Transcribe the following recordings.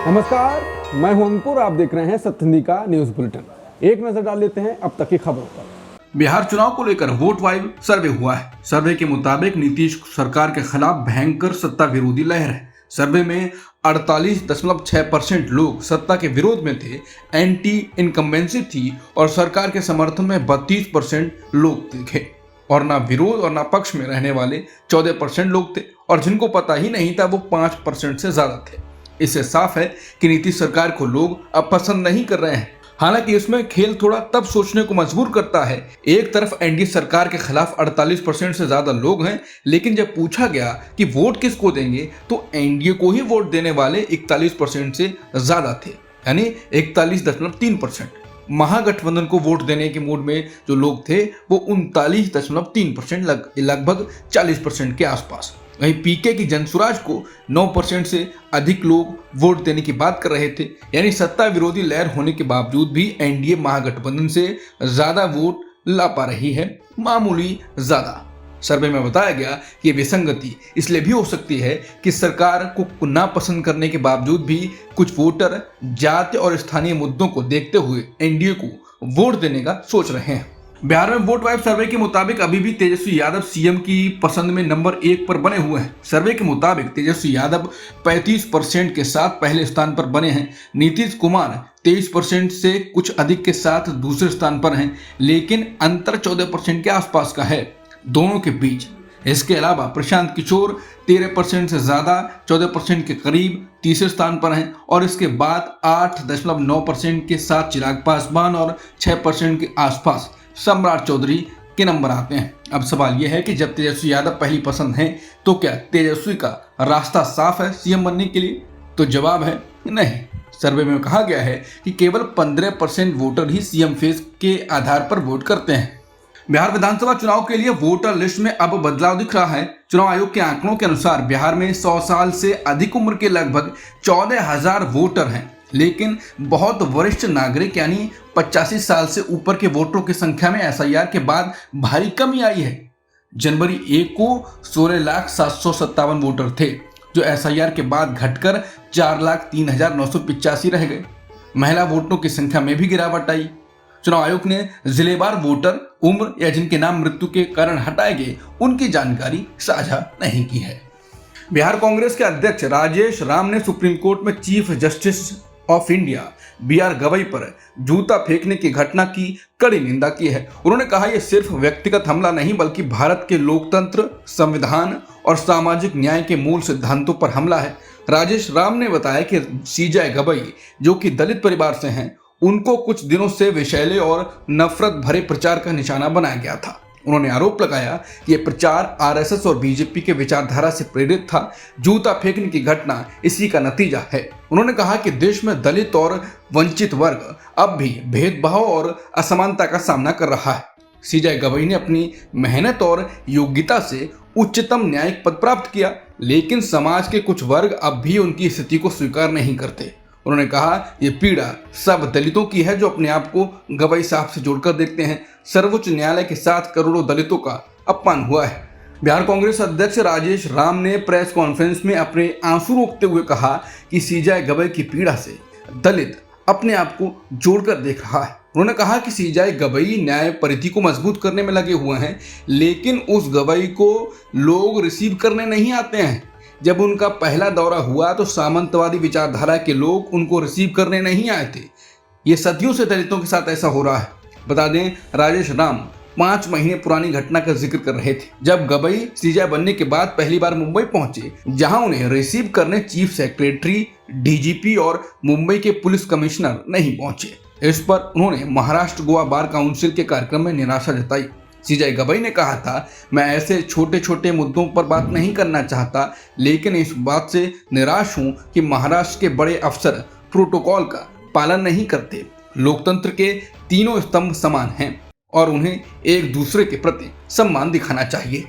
नमस्कार, मैं हूं अंकुर। आप देख रहे हैं सत्यनिधि का न्यूज बुलेटिन। एक नजर डाल लेते हैं अब तक की खबरों पर। बिहार चुनाव को लेकर वोट वाइब सर्वे हुआ है। सर्वे के मुताबिक नीतीश सरकार के खिलाफ भयंकर सत्ता विरोधी लहर है। सर्वे में 48.6% लोग सत्ता के विरोध में थे, एंटी इनकम्बेंसी थी और सरकार के समर्थन में 32% लोग दिखे और ना विरोध और ना पक्ष में रहने वाले 14% लोग थे और जिनको पता ही नहीं था वो 5% से ज्यादा थे। इससे साफ है कि नीतीश सरकार को लोग अब पसंद नहीं कर रहे हैं। हालांकि इसमें खेल थोड़ा तब सोचने को मजबूर करता है। एक तरफ एनडीए सरकार के खिलाफ 48% से ज्यादा लोग हैं, लेकिन जब पूछा गया कि वोट किसको देंगे तो एनडीए को ही वोट देने वाले 41% से ज्यादा थे, यानी 41.3%। महागठबंधन को वोट देने के मूड में जो लोग थे वो 39.3%, लगभग 40% के आसपास। वहीं पीके की जनसुराज को 9% से अधिक लोग वोट देने की बात कर रहे थे, यानी सत्ता विरोधी लहर होने के बावजूद भी एनडीए महागठबंधन से ज्यादा वोट ला पा रही है, मामूली ज्यादा। सर्वे में बताया गया कि विसंगति इसलिए भी हो सकती है कि सरकार को नापसंद करने के बावजूद भी कुछ वोटर जाति और स्थानीय मुद्दों को देखते हुए एनडीए को वोट देने का सोच रहे हैं। बिहार में वोट वाइब सर्वे के मुताबिक अभी भी तेजस्वी यादव सीएम की पसंद में नंबर 1 पर बने हुए हैं। सर्वे के मुताबिक तेजस्वी यादव 35% के साथ पहले स्थान पर बने हैं। नीतीश कुमार 23% से कुछ अधिक के साथ दूसरे स्थान पर हैं, लेकिन अंतर 14% के आसपास का है दोनों के बीच। इसके अलावा प्रशांत किशोर 13% से ज्यादा 14% के करीब तीसरे स्थान पर हैं और इसके बाद 8.9% के साथ चिराग पासवान और 6% के आसपास सम्राट चौधरी के नंबर आते हैं। अब सवाल यह है कि जब तेजस्वी यादव पहली पसंद है तो क्या तेजस्वी का रास्ता साफ है सीएम बनने के लिए? तो जवाब है नहीं। सर्वे में कहा गया है कि केवल 15% वोटर ही सीएम फेस के आधार पर वोट करते हैं। बिहार विधानसभा चुनाव के लिए वोटर लिस्ट में अब बदलाव दिख रहा है। चुनाव आयोग के आंकड़ों के अनुसार बिहार में 100 साल से अधिक उम्र के लगभग 14,000 वोटर हैं, लेकिन बहुत वरिष्ठ नागरिक यानी 85 साल से ऊपर के वोटरों की संख्या में एसआईआर के बाद भारी कमी आई है। जनवरी 1 को 16,757 वोटर थे, जो एसआईआर के बाद घटकर 4,03,985 रह गए। महिला वोटरों की संख्या में भी गिरावट आई। चुनाव आयोग ने जिलेवार वोटर, उम्र या जिनके नाम मृत्यु के कारण हटाए गए उनकी जानकारी साझा नहीं की है। बिहार कांग्रेस के अध्यक्ष राजेश राम ने सुप्रीम कोर्ट में chief justice of India B R Gavai पर जूता फेंकने की घटना की कड़ी निंदा की है। उन्होंने कहा यह सिर्फ व्यक्तिगत हमला नहीं बल्कि भारत के लोकतंत्र, संविधान और सामाजिक न्याय के मूल सिद्धांतों पर हमला है। राजेश राम ने बताया कि सीजे गवई जो कि दलित परिवार से हैं, उनको कुछ दिनों से विषैले और नफरत भरे प्रचार का निशाना बनाया गया था। उन्होंने आरोप लगाया कि यह प्रचार आरएसएस और बीजेपी के विचारधारा से प्रेरित था। जूता फेंकने की घटना इसी का नतीजा है। उन्होंने कहा कि देश में दलित और वंचित वर्ग अब भी भेदभाव और असमानता का सामना कर रहा है। सीजे गवई ने अपनी मेहनत और योग्यता से उच्चतम न्यायिक पद प्राप्त किया, लेकिन समाज के कुछ वर्ग अब भी उनकी स्थिति को स्वीकार नहीं करते। उन्होंने कहा ये पीड़ा सब दलितों की है जो अपने आप को गवई साहब से जोड़कर देखते हैं। सर्वोच्च न्यायालय के साथ करोड़ों दलितों का अपमान हुआ है। बिहार कांग्रेस अध्यक्ष राजेश राम ने प्रेस कॉन्फ्रेंस में अपने आंसू रोकते हुए कहा कि सीजे गवई की पीड़ा से दलित अपने आप को जोड़कर देख रहा है। उन्होंने कहा कि सीजे गवई न्याय परिधि को मजबूत करने में लगे हुए हैं, लेकिन उस गवई को लोग रिसीव करने नहीं आते हैं। जब उनका पहला दौरा हुआ तो सामंतवादी विचारधारा के लोग उनको रिसीव करने नहीं आए थे। ये सदियों से दलितों के साथ ऐसा हो रहा है। बता दें, राजेश राम 5 महीने पुरानी घटना का जिक्र कर रहे थे जब गवई सीजे बनने के बाद पहली बार मुंबई पहुंचे, जहां उन्हें रिसीव करने चीफ सेक्रेटरी, डीजीपी और मुंबई के पुलिस कमिश्नर नहीं पहुंचे। इस पर उन्होंने महाराष्ट्र गोवा बार काउंसिल के कार्यक्रम में निराशा जताई। सीजे गवई ने कहा था, मैं ऐसे छोटे छोटे मुद्दों पर बात नहीं करना चाहता, लेकिन इस बात से निराश हूं कि महाराष्ट्र के बड़े अफसर प्रोटोकॉल का पालन नहीं करते। लोकतंत्र के तीनों स्तंभ समान हैं और उन्हें एक दूसरे के प्रति सम्मान दिखाना चाहिए।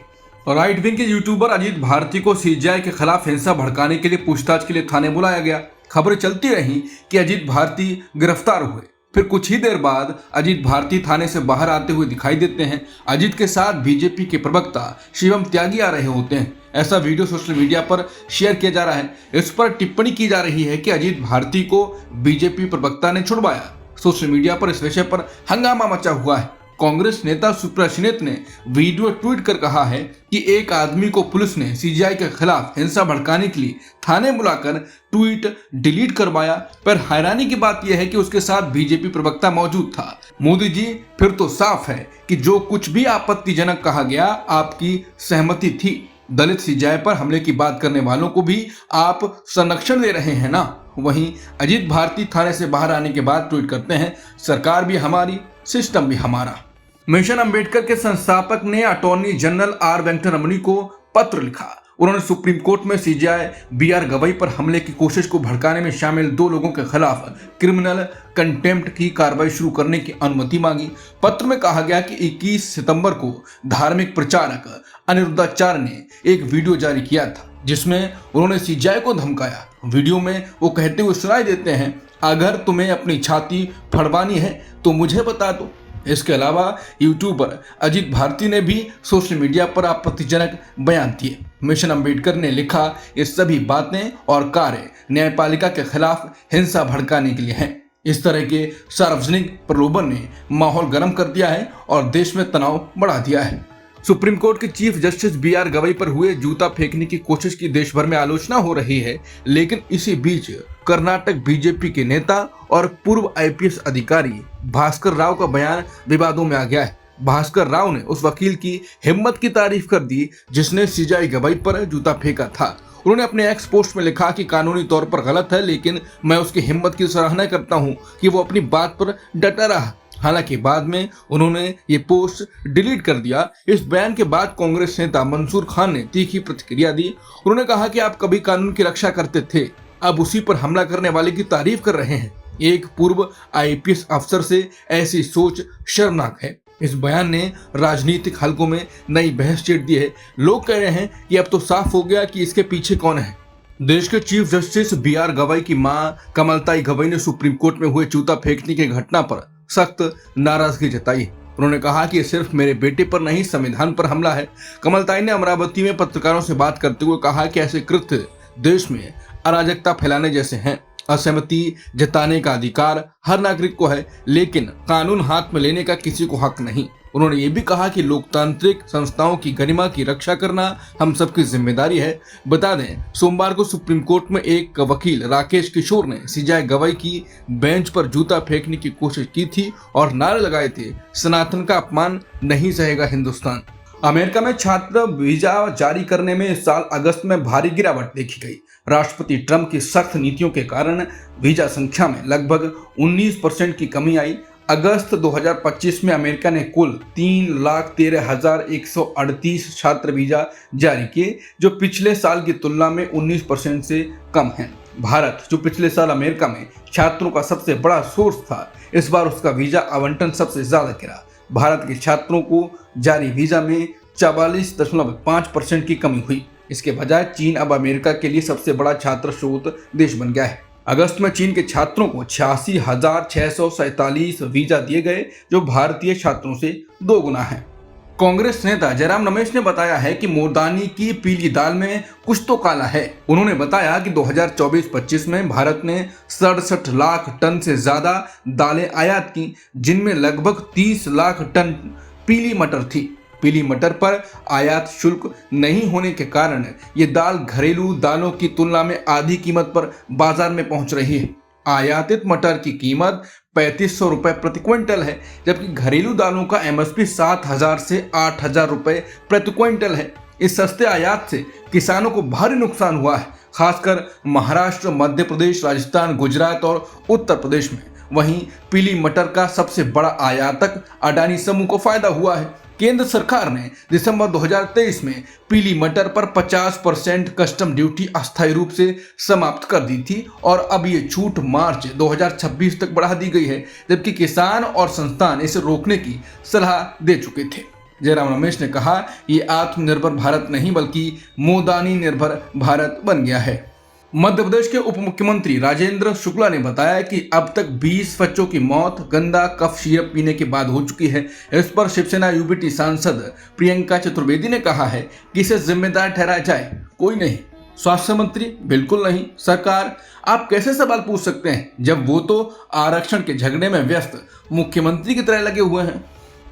राइट विंग के यूट्यूबर अजीत भारती को सीजे के खिलाफ हिंसा भड़काने के लिए पूछताछ के लिए थाने बुलाया गया। खबरें चलती रही कि अजीत भारती गिरफ्तार हुए फिर कुछ ही देर बाद अजीत भारती थाने से बाहर आते हुए दिखाई देते हैं। अजीत के साथ बीजेपी के प्रवक्ता शिवम त्यागी आ रहे होते हैं। ऐसा वीडियो सोशल मीडिया पर शेयर किया जा रहा है। इस पर टिप्पणी की जा रही है कि अजीत भारती को बीजेपी प्रवक्ता ने छुड़वाया। सोशल मीडिया पर इस विषय पर हंगामा मचा हुआ है। कांग्रेस नेता सुप्रिया श्रीनेत ने वीडियो ट्वीट कर कहा है कि एक आदमी को पुलिस ने सीजीआई के खिलाफ हिंसा भड़काने के लिए थाने बुलाकर ट्वीट डिलीट करवाया। पर हैरानी की बात यह है कि उसके साथ बीजेपी प्रवक्ता मौजूद था। मोदी जी, फिर तो साफ है कि जो कुछ भी आपत्तिजनक कहा गया आपकी सहमति थी। दलित सीजीआई पर हमले की बात करने वालों को भी आप संरक्षण दे रहे हैं ना। वहीं अजीत भारती थाने से बाहर आने के बाद ट्वीट करते हैं, सरकार भी हमारी, सिस्टम भी हमारा। मिशन अंबेडकर के संस्थापक ने अटॉर्नी जनरल आर वेंकटरमणी को पत्र लिखा। उन्होंने सुप्रीम कोर्ट में सीजीआई बीआर गवई पर हमले की कोशिश को भड़काने में शामिल 2 लोगों के खिलाफ क्रिमिनल कंटेम्प्ट की कार्रवाई शुरू करने की अनुमति मांगी। पत्र में कहा गया कि 21 सितंबर को धार्मिक प्रचारक अनिरुद्धाचार्य ने एक वीडियो जारी किया था जिसमें उन्होंने सीजीआई को धमकाया। वीडियो में वो कहते हुए सुनाई देते हैं, अगर तुम्हें अपनी छाती फड़वानी है तो मुझे बता दो। इसके अलावा यूट्यूबर अजीत भारती ने भी सोशल मीडिया पर आपत्तिजनक बयान दिए। मिशन अंबेडकर ने लिखा, ये सभी बातें और कार्य न्यायपालिका के खिलाफ हिंसा भड़काने के लिए हैं। इस तरह के सार्वजनिक प्रलोभन ने माहौल गर्म कर दिया है और देश में तनाव बढ़ा दिया है। सुप्रीम कोर्ट के चीफ जस्टिस बीआर गवई पर हुए जूता फेंकने की कोशिश की देश भर में आलोचना हो रही है, लेकिन इसी बीच कर्नाटक बीजेपी के नेता और पूर्व आईपीएस अधिकारी भास्कर राव का बयान विवादों में आ गया है। भास्कर राव ने उस वकील की हिम्मत की तारीफ कर दी जिसने सीजीआई गवई पर जूता फेंका था। उन्होंने अपने एक्स पोस्ट में लिखा कि कानूनी तौर पर गलत है, लेकिन मैं उसकी हिम्मत की सराहना करता हूं कि वो अपनी बात पर डटा रहा। हालांकि बाद में उन्होंने ये पोस्ट डिलीट कर दिया। इस बयान के बाद कांग्रेस नेता मंसूर खान ने तीखी प्रतिक्रिया दी। उन्होंने कहा कि आप कभी कानून की रक्षा करते थे, अब उसी पर हमला करने वाले की तारीफ कर रहे हैं। एक पूर्व आईपीएस अफसर से ऐसी सोच शर्मनाक है। इस बयान ने राजनीतिक हलकों में नई बहस छेड़ दी है। लोग कह रहे हैं कि अब तो साफ हो गया कि इसके पीछे कौन है। देश के चीफ जस्टिस बीआर गवई की मां कमलताई गवई ने सुप्रीम कोर्ट में हुए जूता फेंकने की घटना पर सख्त नाराजगी जताई। उन्होंने कहा कि सिर्फ मेरे बेटे पर नहीं, संविधान पर हमला है। कमलताई ने अमरावती में पत्रकारों से बात करते हुए कहा कि ऐसे कृत्य देश में अराजकता फैलाने जैसे हैं। असहमति जताने का अधिकार हर नागरिक को है, लेकिन कानून हाथ में लेने का किसी को हक नहीं। उन्होंने ये भी कहा कि लोकतांत्रिक संस्थाओं की गरिमा की रक्षा करना हम सबकी जिम्मेदारी है। बता दें, सोमवार को सुप्रीम कोर्ट में एक वकील राकेश किशोर ने सीजीआई गवई की बेंच पर जूता फेंकने की कोशिश की थी और नारे लगाए थे, सनातन का अपमान नहीं सहेगा हिंदुस्तान। अमेरिका में छात्र वीजा जारी करने में इस साल अगस्त में भारी गिरावट देखी गई। राष्ट्रपति ट्रंप की सख्त नीतियों के कारण वीजा संख्या में लगभग 19% की कमी आई। अगस्त 2025 में अमेरिका ने कुल 3,13,138 छात्र वीजा जारी किए, जो पिछले साल की तुलना में 19% से कम है। भारत, जो पिछले साल अमेरिका में छात्रों का सबसे बड़ा सोर्स था, इस बार उसका वीजा आवंटन सबसे ज्यादा गिरा। भारत के छात्रों को जारी वीजा में 44.5% की कमी हुई। इसके बजाय चीन अब अमेरिका के लिए सबसे बड़ा छात्र स्रोत देश बन गया है। अगस्त में चीन के छात्रों को 86,647 वीजा दिए गए, जो भारतीय छात्रों से 2 गुना है। कांग्रेस नेता जयराम रमेश ने बताया है कि मोरदानी की पीली दाल में कुछ तो काला है। उन्होंने बताया कि 2024-25 में भारत ने 67 लाख टन से ज्यादा दालें आयात की, जिनमें लगभग 30 लाख टन पीली मटर थी। पीली मटर पर आयात शुल्क नहीं होने के कारण ये दाल घरेलू दालों की तुलना में आधी कीमत पर बाजार में पहुंच रही है। आयातित मटर की कीमत 3500 रुपए प्रति क्विंटल है, जबकि घरेलू दालों का एमएसपी 7,000 से 8,000 रुपए प्रति क्विंटल है। इस सस्ते आयात से किसानों को भारी नुकसान हुआ है, खासकर महाराष्ट्र, मध्य प्रदेश, राजस्थान, गुजरात और उत्तर प्रदेश में। वहीं पीली मटर का सबसे बड़ा आयातक अडानी समूह को फायदा हुआ है। केंद्र सरकार ने दिसंबर 2023 में पीली मटर पर 50% कस्टम ड्यूटी अस्थायी रूप से समाप्त कर दी थी और अब ये छूट मार्च 2026 तक बढ़ा दी गई है, जबकि किसान और संस्थान इसे रोकने की सलाह दे चुके थे। जयराम रमेश ने कहा, ये आत्मनिर्भर भारत नहीं बल्कि मोदानी निर्भर भारत बन गया है। मध्य प्रदेश के उप मुख्यमंत्री राजेंद्र शुक्ला ने बताया कि अब तक 20 बच्चों की मौत गंदा कफ सिरप पीने के बाद हो चुकी है। इस पर शिवसेना यूबीटी सांसद प्रियंका चतुर्वेदी ने कहा है कि इसे जिम्मेदार ठहराया जाए। कोई नहीं। स्वास्थ्य मंत्री बिल्कुल नहीं। सरकार, आप कैसे सवाल पूछ सकते हैं जब वो तो आरक्षण के झगड़े में व्यस्त मुख्यमंत्री की तरह लगे हुए हैं।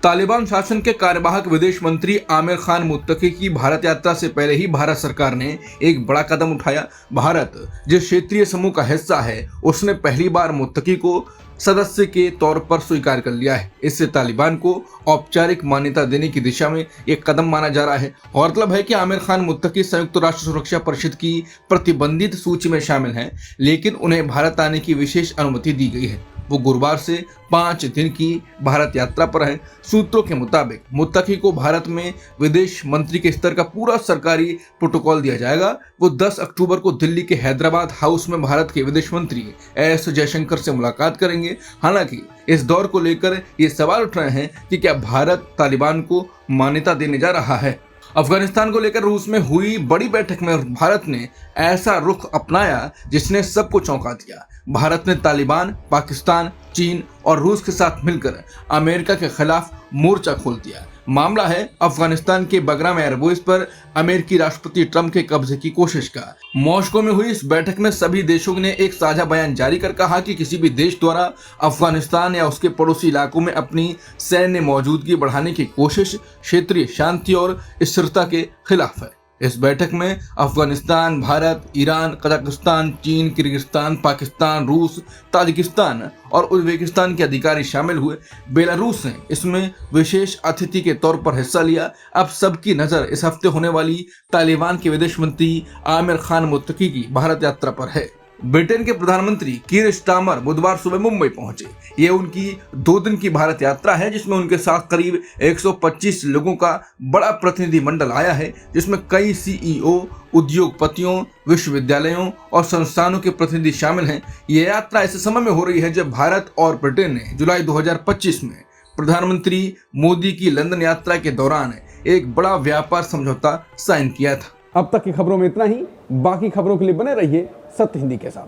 तालिबान शासन के कार्यवाहक विदेश मंत्री आमिर खान मुत्तकी की भारत यात्रा से पहले ही भारत सरकार ने एक बड़ा कदम उठाया। भारत जिस क्षेत्रीय समूह का हिस्सा है, उसने पहली बार मुत्तकी को सदस्य के तौर पर स्वीकार कर लिया है। इससे तालिबान को औपचारिक मान्यता देने की दिशा में एक कदम माना जा रहा है। गौरतलब है कि आमिर खान मुत्तकी संयुक्त राष्ट्र सुरक्षा परिषद की प्रतिबंधित सूची में शामिल हैं, लेकिन उन्हें भारत आने की विशेष अनुमति दी गई है। वो गुरुवार से 5 दिन की भारत यात्रा पर है। सूत्रों के मुताबिक मुत्तकी को भारत में विदेश मंत्री के स्तर का पूरा सरकारी प्रोटोकॉल दिया जाएगा। वो 10 अक्टूबर को दिल्ली के हैदराबाद हाउस में भारत के विदेश मंत्री एस जयशंकर से मुलाकात करेंगे। हालांकि इस दौर को लेकर ये सवाल उठ रहे हैं कि क्या भारत तालिबान को मान्यता देने जा रहा है। अफगानिस्तान को लेकर रूस में हुई बड़ी बैठक में भारत ने ऐसा रुख अपनाया जिसने सबको चौंका दिया। भारत ने तालिबान, पाकिस्तान, चीन और रूस के साथ मिलकर अमेरिका के खिलाफ मोर्चा खोल दिया। मामला है अफगानिस्तान के बगराम एयरबेस पर अमेरिकी राष्ट्रपति ट्रंप के कब्जे की कोशिश का। मॉस्को में हुई इस बैठक में सभी देशों ने एक साझा बयान जारी कर कहा कि किसी भी देश द्वारा अफगानिस्तान या उसके पड़ोसी इलाकों में अपनी सैन्य मौजूदगी बढ़ाने की कोशिश क्षेत्रीय शांति और स्थिरता के खिलाफ है। इस बैठक में अफगानिस्तान, भारत, ईरान, कजाकिस्तान, चीन, किर्गिस्तान, पाकिस्तान, रूस, ताजिकिस्तान और उज्बेकिस्तान के अधिकारी शामिल हुए। बेलारूस ने इसमें विशेष अतिथि के तौर पर हिस्सा लिया। अब सबकी नजर इस हफ्ते होने वाली तालिबान के विदेश मंत्री आमिर खान मुत्तकी की भारत यात्रा पर है। ब्रिटेन के प्रधानमंत्री कीर स्टारमर बुधवार सुबह मुंबई पहुंचे। ये उनकी 2 दिन की भारत यात्रा है, जिसमें उनके साथ करीब 125 लोगों का बड़ा प्रतिनिधि मंडल आया है, जिसमें कई सीईओ, उद्योगपतियों, विश्वविद्यालयों और संस्थानों के प्रतिनिधि शामिल हैं। ये यात्रा ऐसे समय में हो रही है जब भारत और ब्रिटेन ने जुलाई 2025 में प्रधानमंत्री मोदी की लंदन यात्रा के दौरान एक बड़ा व्यापार समझौता साइन किया था। अब तक की खबरों में इतना ही। बाकी खबरों के लिए बने रहिए सत्य हिंदी के साथ।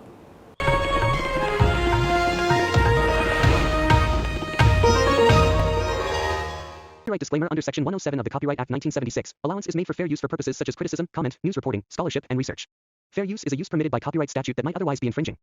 Copyright disclaimer under Section 107 of the Copyright Act 1976. Allowance is made for fair use for purposes such as criticism, comment, news reporting, scholarship, and research. Fair use is a use permitted by copyright statute that might otherwise be infringing.